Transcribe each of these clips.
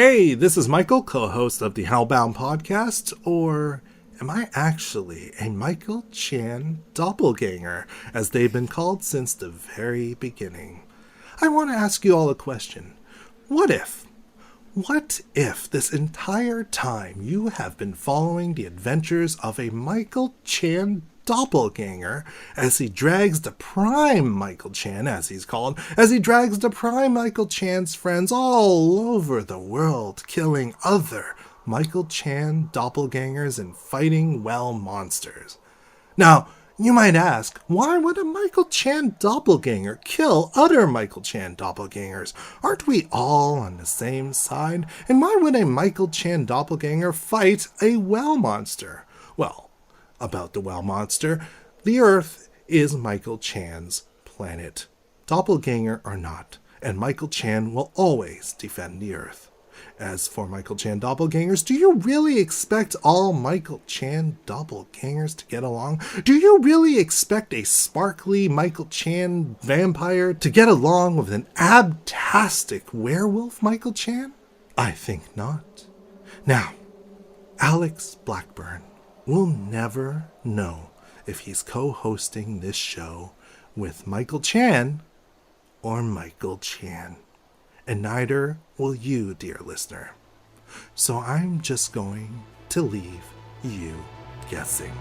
Hey, this is Michael, co-host of the Hellbound Podcast, or am I actually a Michael Chan doppelganger, as they've been called since the very beginning? I want to ask you all a question. What if this entire time you have been following the adventures of a Michael Chan doppelganger as he drags the prime Michael Chan, as he's called, as he drags the prime Michael Chan's friends all over the world, killing other Michael Chan doppelgangers and fighting, well, monsters. Now, you might ask, why would a Michael Chan doppelganger kill other Michael Chan doppelgangers? Aren't we all on the same side? And why would a Michael Chan doppelganger fight a well monster? Well, about the well monster, the Earth is Michael Chan's planet. Doppelganger or not, and Michael Chan will always defend the Earth. As for Michael Chan doppelgangers, do you really expect all Michael Chan doppelgangers to get along? Do you really expect a sparkly Michael Chan vampire to get along with an abtastic werewolf Michael Chan? I think not. Now, Alex Blackburn will never know if he's co-hosting this show with Michael Chan or Michael Chan. And neither will you, dear listener. So I'm just going to leave you guessing.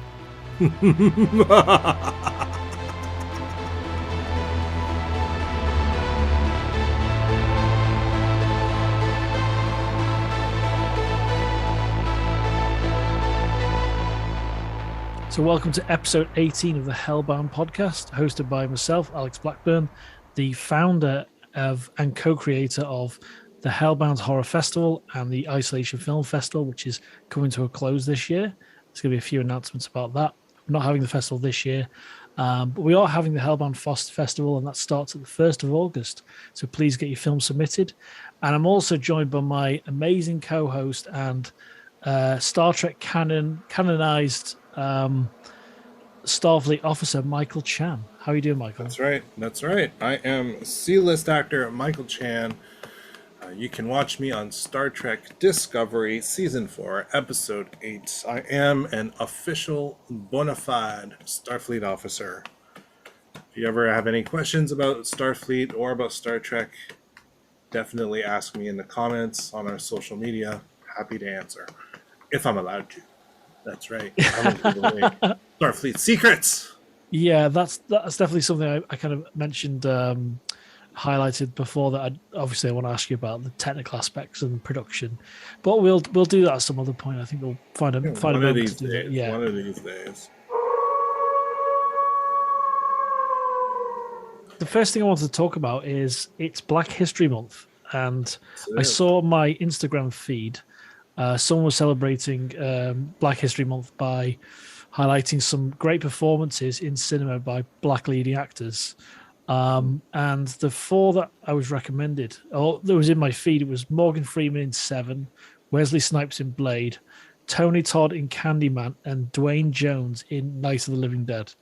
So welcome to episode 18 of the Hellbound Podcast, hosted by myself, Alex Blackburn, the founder of and co-creator of the Hellbound Horror Festival and the Isolation Film Festival, which is coming to a close this year. There's going to be a few announcements about that. We're not having the festival this year, but we are having the Hellbound Festival, and that starts at the 1st of August. So please get your film submitted. And I'm also joined by my amazing co-host and Star Trek canonized Starfleet officer Michael Chan. How are you doing, Michael? That's right. I am C-list actor Michael Chan. You can watch me on Star Trek Discovery Season 4, Episode 8. I am an official bona fide Starfleet officer. If you ever have any questions about Starfleet or about Star Trek, definitely ask me in the comments on our social media. Happy to answer, if I'm allowed to. That's right. Starfleet secrets. Yeah, that's definitely something I kind of mentioned, highlighted before. That I want to ask you about the technical aspects and production, but we'll do that at some other point. I think we'll find a moment to do that. Yeah, one of these days. The first thing I wanted to talk about is it's Black History Month, and I saw my Instagram feed. Someone was celebrating Black History Month by highlighting some great performances in cinema by Black leading actors. And the four that I was recommended, or that was in my feed, it was Morgan Freeman in Seven, Wesley Snipes in Blade, Tony Todd in Candyman, and Dwayne Jones in Night of the Living Dead.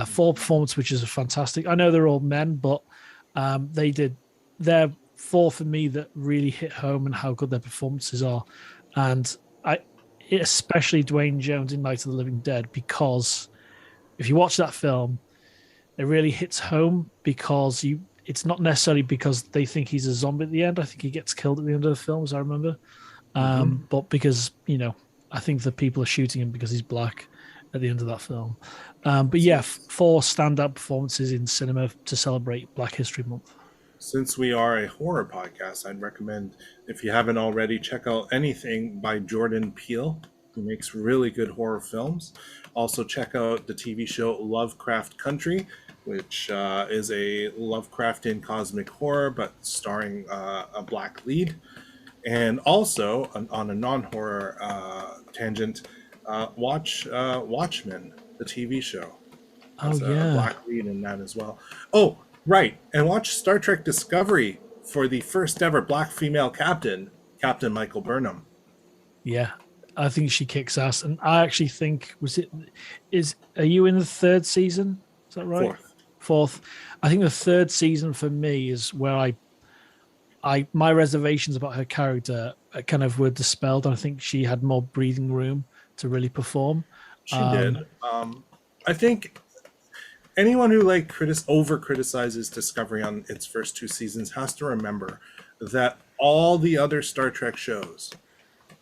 Four performances, which is fantastic. I know they're all men, but they're four for me that really hit home and how good their performances are. And especially Dwayne Jones in Night of the Living Dead, because if you watch that film, it really hits home because it's not necessarily because they think he's a zombie at the end. I think he gets killed at the end of the film, as I remember. But because, I think the people are shooting him because he's black at the end of that film. But yeah, four standout performances in cinema to celebrate Black History Month. Since we are a horror podcast, I'd recommend, if you haven't already, check out anything by Jordan Peele, who makes really good horror films. Also check out the TV show Lovecraft Country, which is a Lovecraftian cosmic horror, but starring a black lead. And also, on a non-horror tangent, watch Watchmen, the TV show. There's a black lead in that as well. Oh, right, and watch Star Trek Discovery for the first ever black female captain, Captain Michael Burnham. Yeah, I think she kicks ass, and I actually think are you in the third season? Is that right? Fourth. I think the third season for me is where my reservations about her character kind of were dispelled. And I think she had more breathing room to really perform. She did. I think anyone who like over criticizes Discovery on its first two seasons has to remember that all the other Star Trek shows,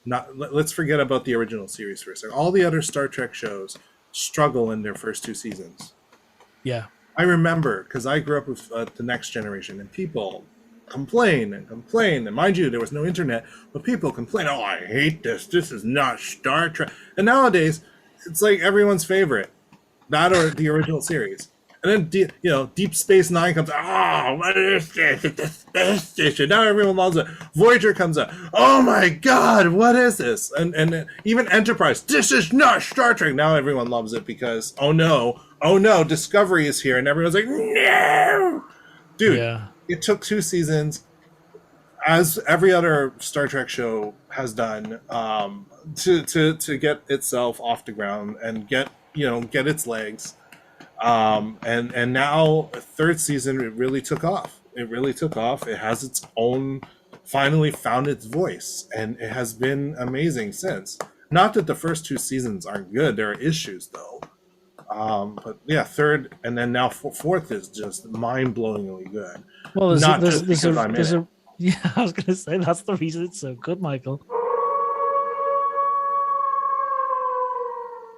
let's forget about the original series for a second. All the other Star Trek shows struggle in their first two seasons. Yeah. I remember because I grew up with the Next Generation, and people complain and complain. And mind you, there was no internet, but people complain, oh, I hate this. This is not Star Trek. And nowadays, it's like everyone's favorite, that or the original series. And then, Deep Space Nine comes out. Oh, what is this? It's a space station. Now everyone loves it. Voyager comes out. Oh my God, what is this? And even Enterprise. This is not Star Trek. Now everyone loves it because, oh no, Discovery is here. And everyone's like, no. Dude, It took two seasons, as every other Star Trek show has done, to get itself off the ground and get its legs. And now third season, it really took off. It has its own, finally found its voice, and it has been amazing since. Not that the first two seasons aren't good. There are issues though. But yeah, third and then now fourth is just mind-blowingly good. Well, I was going to say that's the reason it's so good, Michael.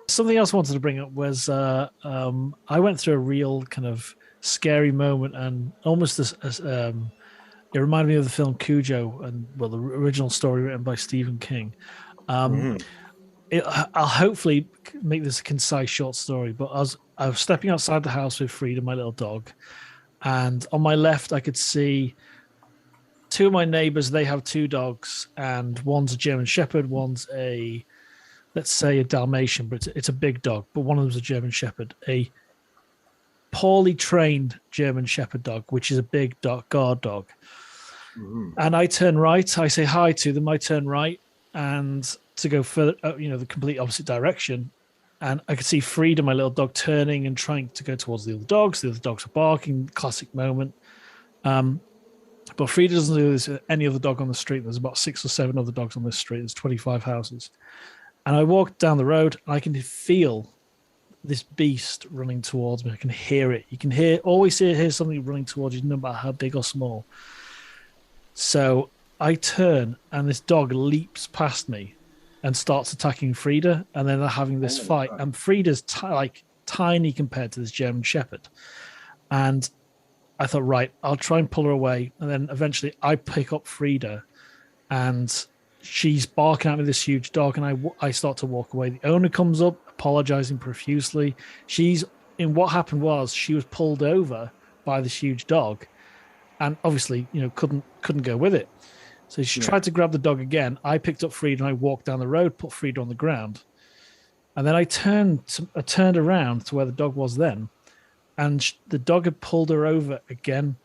Something else I wanted to bring up was I went through a real kind of scary moment, and almost this. It reminded me of the film Cujo, and the original story written by Stephen King. I'll hopefully make this a concise, short story. But I was stepping outside the house with Frida, my little dog, and on my left I could see two of my neighbors. They have two dogs, and one's a German Shepherd, one's let's say a Dalmatian, but it's a big dog. But one of them's a German Shepherd, a poorly trained German Shepherd dog, which is a big guard dog. Mm-hmm. And I turn right. I say hi to them. I turn right, and to go further, the complete opposite direction. And I could see Frida, my little dog, turning and trying to go towards the other dogs. The other dogs are barking. Classic moment. But Frida doesn't do this with any other dog on the street. There's about 6 or 7 other dogs on this street. There's 25 houses. And I walked down the road, and I can feel this beast running towards me. I can hear it. You can always hear something running towards you, no matter how big or small. So I turn, and this dog leaps past me and starts attacking Frida, and then they're having this fight. God. And Frida's tiny compared to this German Shepherd. And I thought, right, I'll try and pull her away. And then eventually I pick up Frida, and she's barking at me, this huge dog, and I start to walk away. The owner comes up, apologizing profusely. What happened was she was pulled over by this huge dog, and obviously, couldn't go with it. So she tried to grab the dog again. I picked up Frida and I walked down the road, put Frida on the ground, and then I turned around to where the dog was then, and the dog had pulled her over again.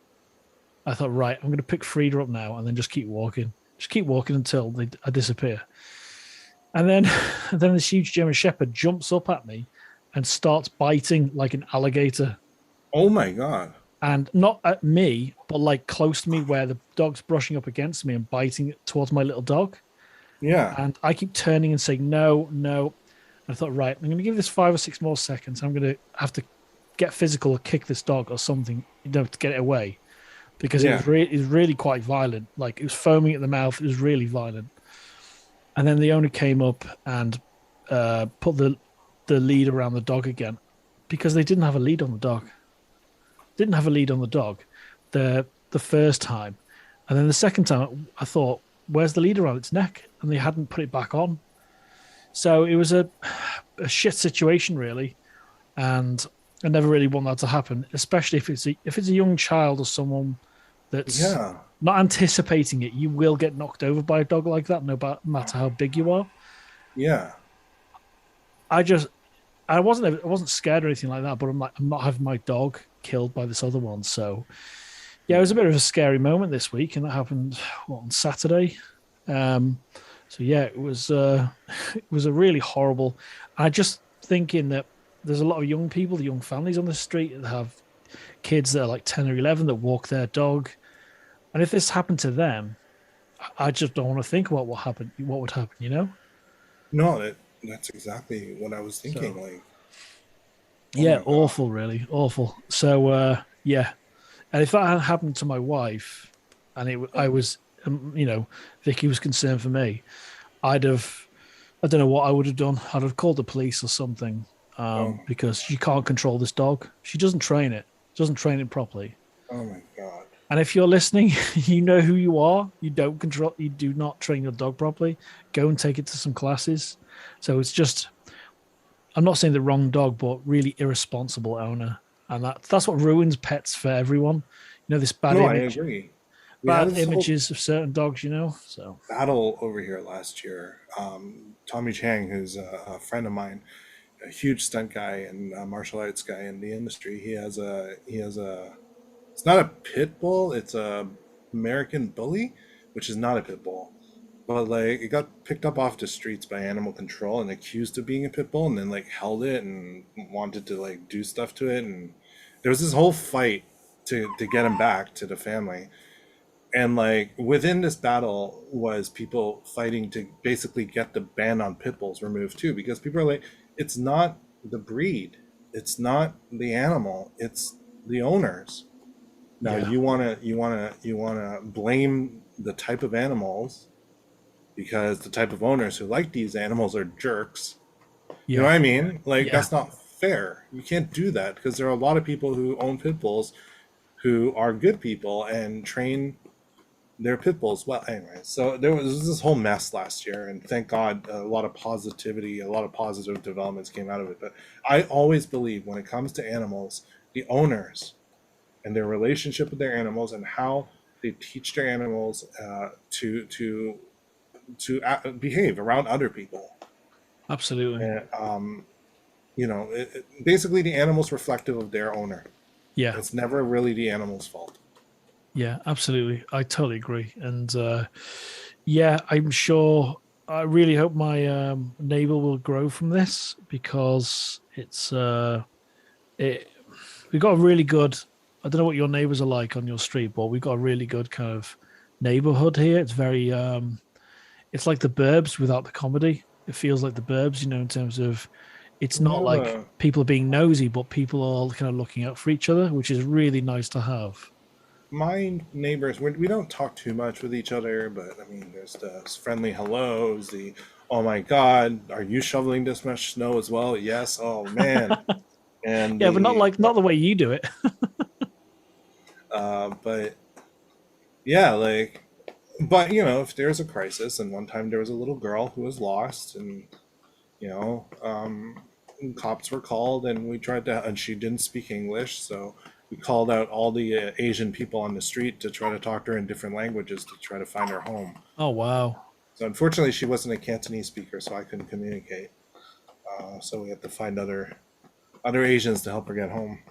I thought, right, I'm going to pick Frida up now and then just keep walking. Just keep walking until I disappear. And then this huge German Shepherd jumps up at me and starts biting like an alligator. Oh, my God. And not at me, but like close to me where the dog's brushing up against me and biting towards my little dog. Yeah. And I keep turning and saying, no. And I thought, right, I'm going to give this 5 or 6 more seconds. I'm going to have to get physical or kick this dog or something, to get it away. Because it was really quite violent. Like, it was foaming at the mouth. It was really violent. And then the owner came up and put the lead around the dog again, because they didn't have a lead on the dog. The first time. And then the second time, I thought, where's the lead around its neck? And they hadn't put it back on. So it was a shit situation, really. And I never really want that to happen, especially if it's a young child or someone that's not anticipating it. You will get knocked over by a dog like that, no matter how big you are. Yeah. I wasn't scared or anything like that, but I'm not having my dog killed by this other one. So yeah, it was a bit of a scary moment this week, and that happened on Saturday. So yeah, it was a really horrible. I just thinking that there's a lot of young people, young families on the street that have kids that are like 10 or 11 that walk their dog. And if this happened to them, I just don't want to think about what happened. What would happen, you know? No, that's exactly what I was thinking. So Like, oh yeah, my god. awful, really awful. So yeah, and if that had happened to my wife, and I was, Vicky was concerned for me, I'd have, I don't know what I would have done. I'd have called the police or something, Oh my, because she can't control this dog. She doesn't train it. Doesn't train it properly. oh my god. And if you're listening, you know who you are. You don't control. You do not train your dog properly. Go and take it to some classes. So it's just, I'm not saying the wrong dog, but really irresponsible owner, and that's what ruins pets for everyone. You know, this No, I agree. We had bad this whole images of certain dogs. You know, so battle over here last year. Tommy Chang, who's a friend of mine, a huge stunt guy and a martial arts guy in the industry. He has a it's not a pit bull, it's a American bully, which is not a pit bull. But like it got picked up off the streets by animal control and accused of being a pit bull and then like held it and wanted to like do stuff to it, and there was this whole fight to get him back to the family. And like within this battle was people fighting to basically get the ban on pit bulls removed too, because people are like, it's not the breed, it's not the animal, it's the owners. Now yeah, you wanna blame the type of animals because the type of owners who like these animals are jerks. You know yeah, what I mean? Like yeah, that's not fair. You can't do that because there are a lot of people who own pit bulls who are good people and train their pit bulls well. Anyway, so there was this whole mess last year, and thank God a lot of positivity, a lot of positive developments came out of it. But I always believe when it comes to animals, the owners and their relationship with their animals and how they teach their animals behave around other people. absolutely. And basically the animal's reflective of their owner. Yeah, It's never really the animal's fault. yeah, absolutely. I totally agree. And yeah, I'm sure. I really hope my neighbor will grow from this, because it. We got a really good. I don't know what your neighbors are like on your street, but we got a really good kind of neighborhood here. It's very it's like the Burbs without the comedy. It feels like the Burbs, in terms of, it's We not have like a people are being nosy, but people are all kind of looking out for each other, which is really nice to have. My neighbors, we don't talk too much with each other, but I mean, there's the friendly hellos, the oh my God, are you shoveling this much snow as well? Yes, oh man. And Yeah, but not the way you do it. but yeah, like, but if there's a crisis, and one time there was a little girl who was lost, and you know, um, cops were called, and and she didn't speak English, so we called out all the Asian people on the street to try to talk to her in different languages to try to find her home. Oh wow. So unfortunately, she wasn't a Cantonese speaker, so I couldn't communicate. So we had to find other Asians to help her get home.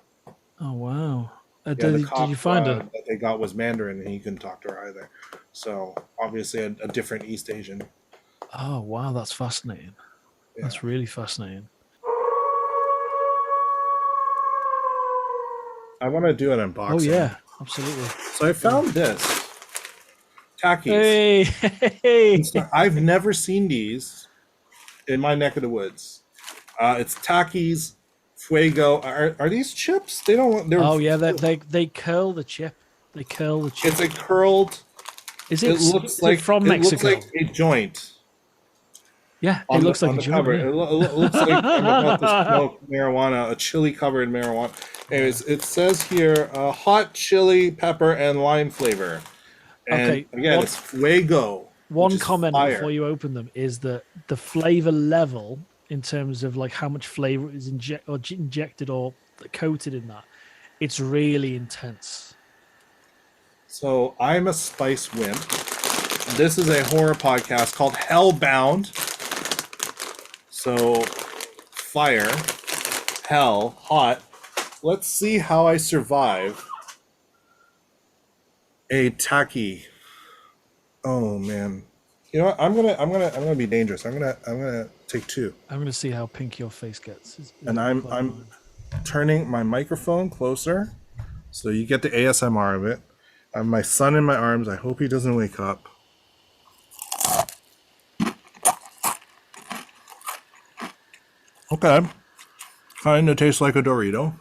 Oh wow. Yeah, the Did you cop find her? that they got was Mandarin, and he couldn't talk to her either. So obviously, a different East Asian. Oh wow, that's fascinating. Yeah. That's really fascinating. I want to do an Oh unboxing. yeah, absolutely. So I found this Takis. Hey, hey. I've never seen these in my neck of the woods. It's Takis Fuego. Are these chips? They don't. They're. Oh yeah, they curl the chip. They curl the chip. It's a curled. It looks Is it like from it looks Mexico? like a joint Yeah, it on looks like on a the cover. joint. It looks like I'm about to smoke marijuana, a chili covered marijuana. Anyways, it says here hot chili, pepper, and lime flavor. And Okay, again, it's Fuego, which one is comment before fire. you open them is that the flavor level, in terms of like how much flavor is injected or coated in that, it's really intense. So I'm a spice wimp. This is a horror podcast called Hellbound. So fire, hell, hot. Let's see how I survive a tacky. Oh man. You know what? I'm gonna be dangerous. I'm gonna take two. I'm going to see how pink your face gets. And I'm turning my microphone closer so you get the ASMR of it. I have my son in my arms. I hope he doesn't wake up. Okay. Kind of tastes like a Dorito.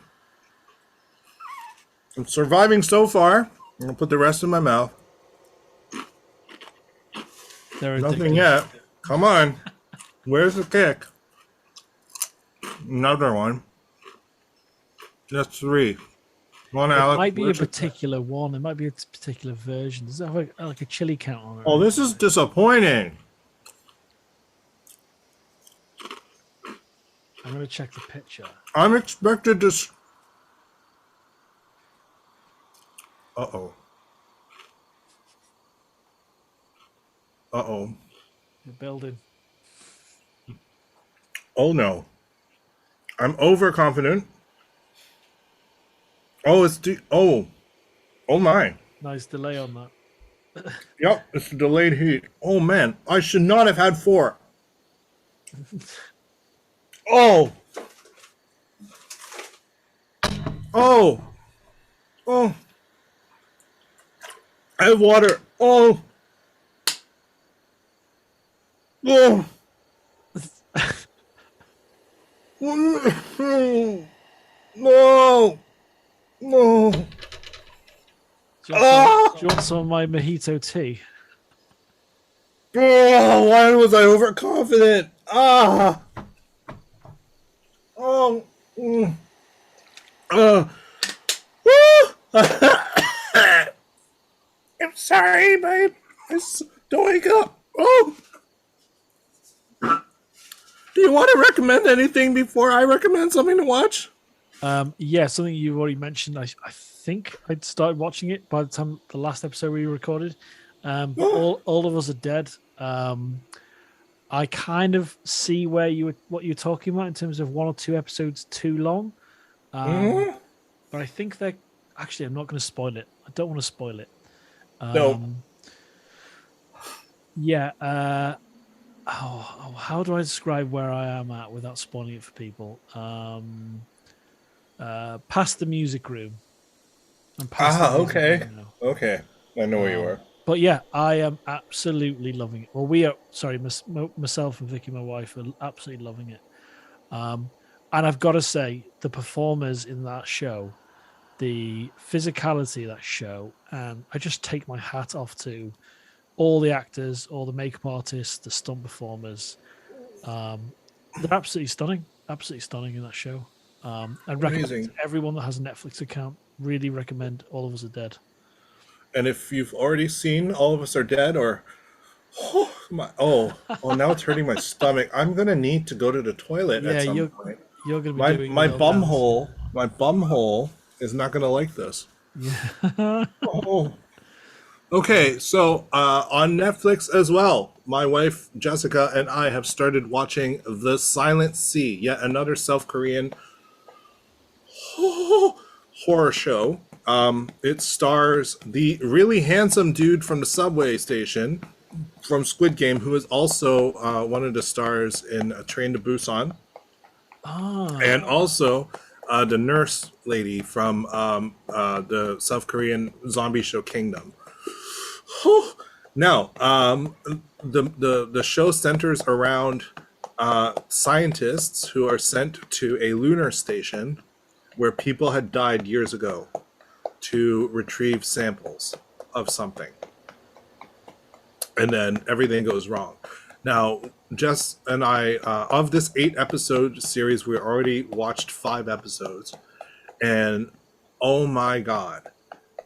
I'm surviving so far. I'm going to put the rest in my mouth. Nothing yet. Come on. Where's the kick? Another one. That's 3. One, Alex. It might be a particular one. It might be a particular version. Does it have like a chili count on it? Oh, this is disappointing. I'm going to check the picture. I'm expected to... Uh-oh. Uh-oh. You're building. Oh, no. I'm overconfident. Oh, it's... Oh. Oh, my. Nice delay on that. Yep, it's a delayed heat. Oh, man. I should not have had 4. Oh. Oh. Oh. I have water. Oh. Oh. No. No. Do you want some of my mojito tea? Oh, why was I overconfident? Ah. Oh. Woo. I'm sorry, babe. Don't wake up. Oh. Do you want to recommend anything before I recommend something to watch? Yeah, something you've already mentioned. I think I'd started watching it by the time the last episode we recorded. But all of Us Are Dead. I kind of see what you're talking about in terms of 1 or 2 episodes too long. But I think they're actually. I'm not going to spoil it. I don't want to spoil it. No. Yeah. How do I describe where I am at without spoiling it for people? Past the music room. Okay. Okay. I know where you are. But yeah, I am absolutely loving it. Well, we are. Sorry, myself and Vicky, my wife, are absolutely loving it. And I've got to say, the performers in that show, the physicality of that show, and I just take my hat off to all the actors, all the makeup artists, the stunt performers. They're absolutely stunning in that show. I'd recommend everyone that has a Netflix account, really recommend All of Us Are Dead. And if you've already seen All of Us Are Dead, or now it's hurting my stomach. I'm gonna need to go to the toilet at some point. You're gonna be my bum hole is not gonna like this. Yeah. Oh. Okay, so on Netflix as well, my wife Jessica and I have started watching The Silent Sea, yet another South Korean horror show. It stars the really handsome dude from the subway station from Squid Game, who is also one of the stars in Train to Busan. Oh. And also the nurse lady from the South Korean zombie show Kingdom. Now, the show centers around scientists who are sent to a lunar station where people had died years ago to retrieve samples of something. And then everything goes wrong. Now, Jess and I, of this 8-episode series, we already watched 5 episodes. And oh my God,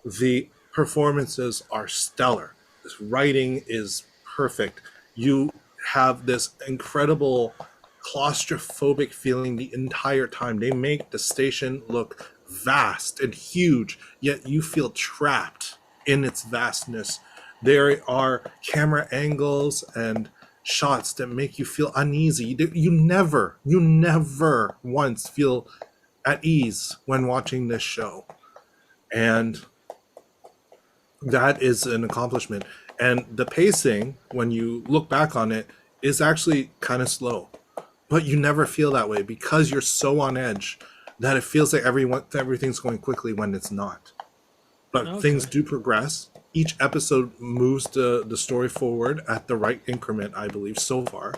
the performances are stellar. This writing is perfect. You have this incredible claustrophobic feeling the entire time. They make the station look vast and huge, yet you feel trapped in its vastness. There are camera angles and shots that make you feel uneasy. You never once feel at ease when watching this show. And that is an accomplishment. And the pacing, when you look back on it, is actually kind of slow. But you never feel that way because you're so on edge that it feels like everything's going quickly when it's not. but things Okay. do progress. Each episode moves the story forward at the right increment, I believe, so far.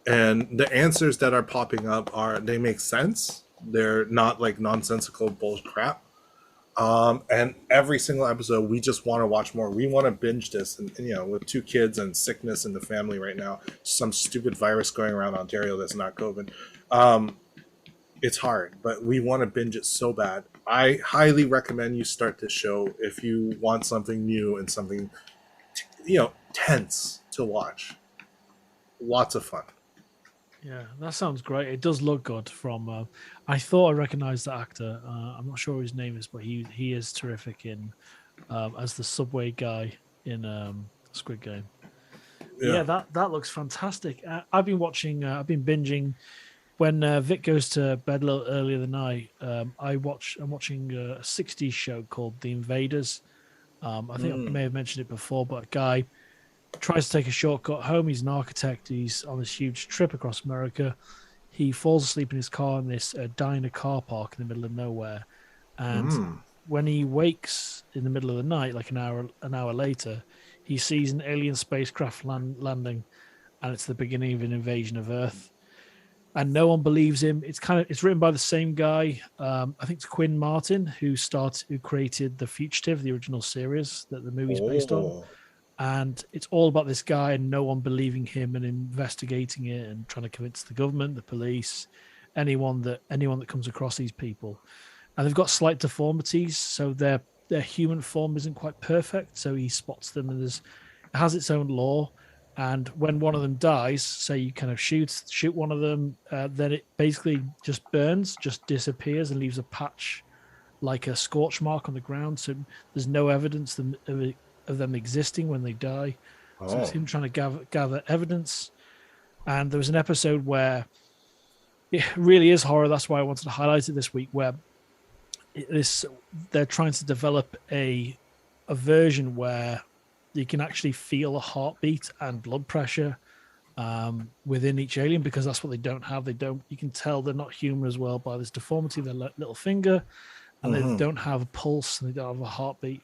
And the answers that are popping up they make sense. They're not like nonsensical bull crap. And every single episode, we just want to watch more. We want to binge this, and with 2 kids and sickness in the family right now, some stupid virus going around Ontario that's not COVID. It's hard, but we want to binge it so bad. I highly recommend you start this show if you want something new and something, tense to watch. Lots of fun. Yeah, that sounds great. It does look good. I thought I recognized the actor. I'm not sure what his name is, but he is terrific in as the subway guy in Squid Game. Yeah, that looks fantastic. I've been watching. I've been binging. When Vic goes to bed a little earlier than I'm watching a '60s show called The Invaders. I think I may have mentioned it before, but a guy tries to take a shortcut home. He's an architect. He's on this huge trip across America. He falls asleep in his car in this diner car park in the middle of nowhere. And when he wakes in the middle of the night, like an hour later, he sees an alien spacecraft landing, and it's the beginning of an invasion of Earth. And no one believes him. It's written by the same guy. I think it's Quinn Martin who created The Fugitive, the original series that the movie's based on. And it's all about this guy and no one believing him and investigating it and trying to convince the government, the police, anyone that comes across these people. And they've got slight deformities, so their human form isn't quite perfect. So he spots them, and it has its own law. And when one of them dies, say you kind of shoot one of them, then it basically just burns, just disappears, and leaves a patch like a scorch mark on the ground. So there's no evidence of them existing when they die. So it's him trying to gather evidence. And there was an episode where it really is horror. That's why I wanted to highlight it this week, where they're trying to develop a version where you can actually feel a heartbeat and blood pressure within each alien, because that's what they don't have. You can tell they're not human as well by this deformity, their little finger, and they don't have a pulse and they don't have a heartbeat.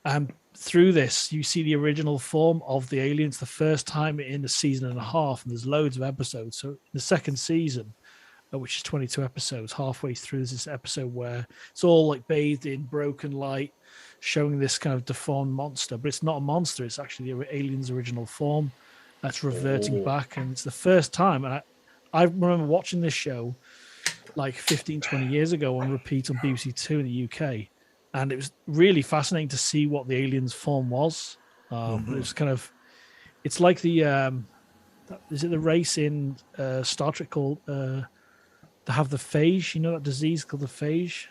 And through this, you see the original form of the aliens the first time in a season and a half, and there's loads of episodes. So in the second season, which is 22 episodes, halfway through, there's this episode where it's all like bathed in broken light, showing this kind of deformed monster. But it's not a monster, it's actually the alien's original form that's reverting back. And it's the first time. And I remember watching this show like 15, 20 years ago on repeat on BBC Two in the UK. And it was really fascinating to see what the alien's form was. It was it's like is it the race in Star Trek called, they have the phage, that disease called the phage?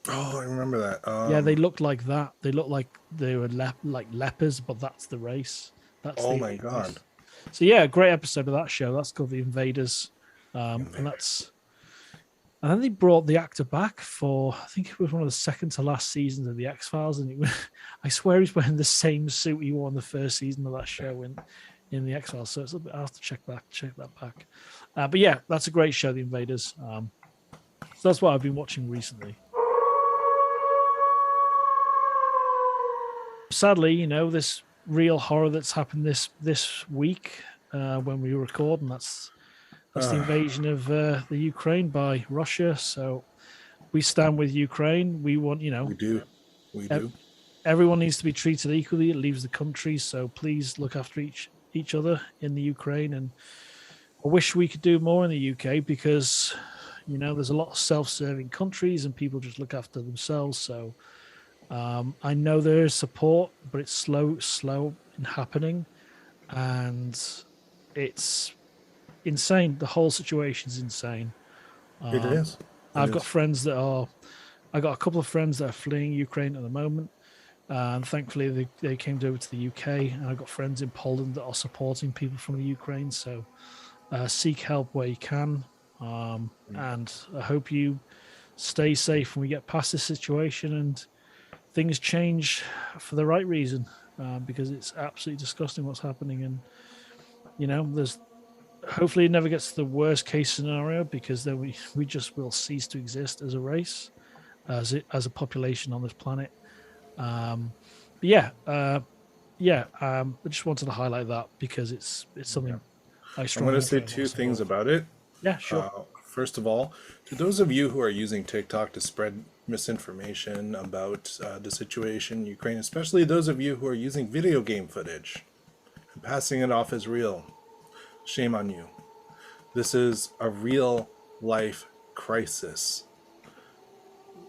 Oh, I remember that. Yeah, they looked like that. They looked like they were like lepers, but that's the race. That's my God. Race. So yeah, great episode of that show. That's called The Invaders. And then they brought the actor back for, I think it was one of the second to last seasons of the X-Files, and I swear he's wearing the same suit he wore in the first season of that show in the X-Files. So it's I'll have to check that back. But yeah, that's a great show, The Invaders. So that's what I've been watching recently. Sadly, this real horror that's happened this week when we record, and that's the invasion of the Ukraine by Russia. So we stand with Ukraine. We want, we do. Everyone needs to be treated equally. It leaves the country, so please look after each other in the Ukraine. And I wish we could do more in the UK, because there's a lot of self-serving countries and people just look after themselves. So I know there is support, but it's slow in happening, and it's insane. The whole situation is insane. It is. I got a couple of friends that are fleeing Ukraine at the moment. And thankfully, they came over to the UK, and I've got friends in Poland that are supporting people from the Ukraine. So seek help where you can. And I hope you stay safe when we get past this situation and things change for the right reason, because it's absolutely disgusting what's happening. And, there's hopefully it never gets to the worst case scenario, because then we just will cease to exist as a race. as a population on this planet. I just wanted to highlight that because it's something I I'm strongly going to say enjoy and two wanna things support. about it. Yeah, sure. First of all, to those of you who are using TikTok to spread misinformation about the situation in Ukraine, especially those of you who are using video game footage and passing it off as real, shame on you. This is a real life crisis.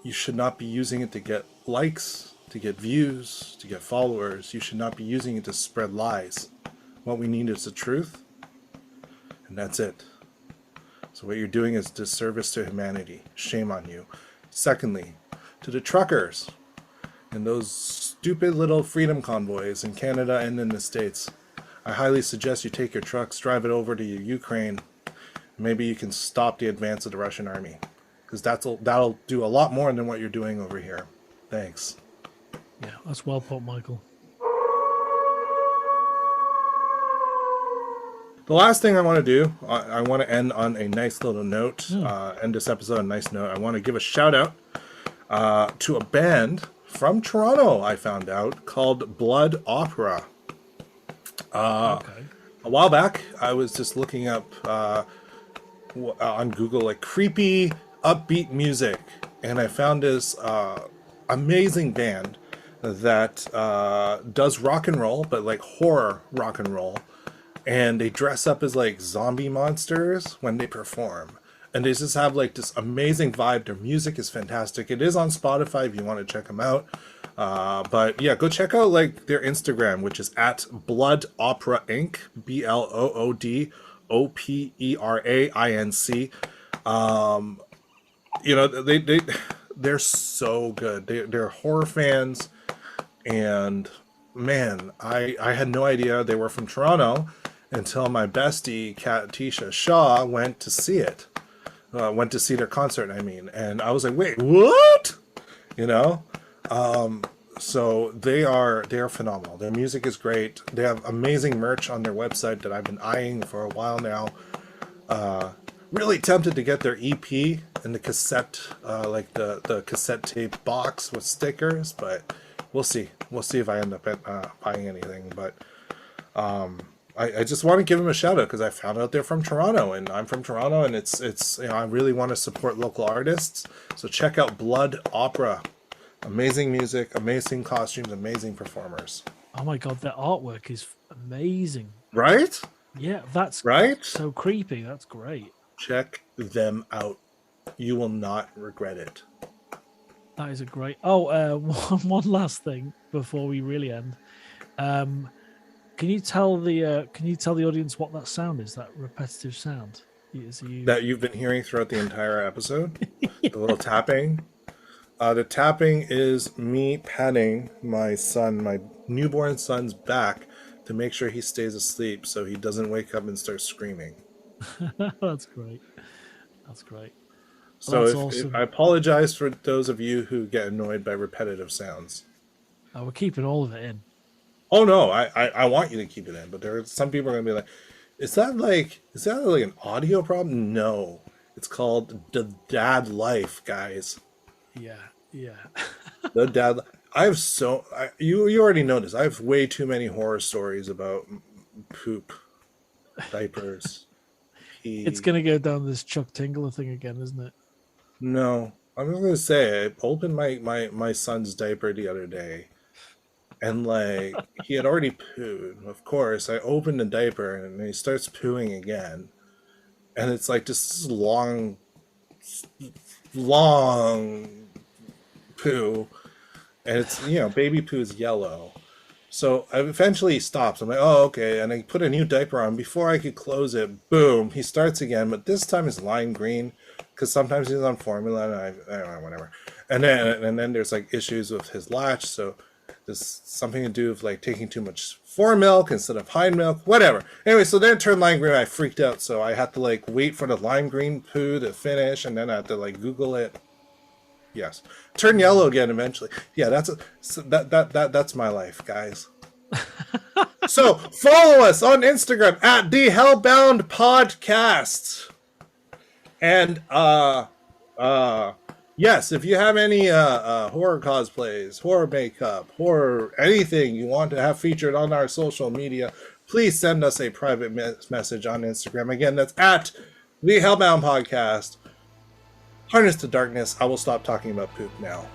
You should not be using it to get likes, to get views, to get followers. You should not be using it to spread lies. What we need is the truth, and that's it. So what you're doing is disservice to humanity. Shame on you. Secondly, to the truckers and those stupid little freedom convoys in Canada and in the States, I highly suggest you take your trucks, drive it over to Ukraine. Maybe you can stop the advance of the Russian army, because that'll do a lot more than what you're doing over here. Thanks. Yeah, that's well put, Michael. The last thing I want to do, I want to end on a nice little note, end this episode on a nice note. I want to give a shout out to a band from Toronto, I found out, called Blood Opera. Okay. A while back, I was just looking up on Google, like, creepy, upbeat music, and I found this amazing band that does rock and roll, but like horror rock and roll. And they dress up as like zombie monsters when they perform. And they just have like this amazing vibe. Their music is fantastic. It is on Spotify if you want to check them out. But yeah, go check out like their Instagram, which is at Blood Opera Inc. BLOODOPERAINC. You know, they're so good. They're horror fans, and man, I had no idea they were from Toronto until my bestie Tisha Shaw went to see it. Went to see their concert, I mean, and I was like, wait, what? You know? So they are phenomenal. Their music is great. They have amazing merch on their website that I've been eyeing for a while now. Really tempted to get their EP and the cassette, like the cassette tape box with stickers, but we'll see. We'll see if I end up buying anything. But I just want to give them a shout out because I found out they're from Toronto, and I'm from Toronto, and it's you know, I really want to support local artists. So check out Blood Opera. Amazing music, amazing costumes, amazing performers. Oh my god, their artwork is amazing. Right? Yeah, that's right. So creepy. That's great. Check them out. You will not regret it. That is a great. Oh, one last thing before we really end. Can you tell the audience what that sound is? That repetitive sound that you've been hearing throughout the entire episode. Yeah. The little tapping. The tapping is me patting my newborn son's back to make sure he stays asleep, so he doesn't wake up and start screaming. That's great. That's great. So if I apologize for those of you who get annoyed by repetitive sounds. We're keeping all of it in. Oh no, I want you to keep it in, but there are some people are gonna be like, is that like an audio problem? No. It's called the dad life, guys. Yeah. The dad you already noticed I have way too many horror stories about poop, diapers, pee. It's gonna go down this Chuck Tingler thing again, isn't it? No. I'm just gonna say I opened my son's diaper the other day. And like he had already pooed. Of course, I opened the diaper and he starts pooing again. And it's like just long poo. And it's, you know, baby poo is yellow. So I eventually stops. I'm like, oh, okay. And I put a new diaper on. Before I could close it, boom, he starts again. But this time it's lime green because sometimes he's on formula and I don't know, whatever. And then there's like issues with his latch. So there's something to do with like taking too much fore milk instead of hind milk, whatever. Anyway, so then it turned lime green. I freaked out, so I had to like wait for the lime green poo to finish, and then I had to like Google it. Yes, turn yellow again eventually. Yeah, that's my life, guys. So follow us on Instagram at the Hellbound Podcast, and Yes, if you have any horror cosplays, horror makeup, horror anything you want to have featured on our social media, please send us a private message on Instagram. Again, that's at the Hellbound Podcast. Harness to darkness. I will stop talking about poop now.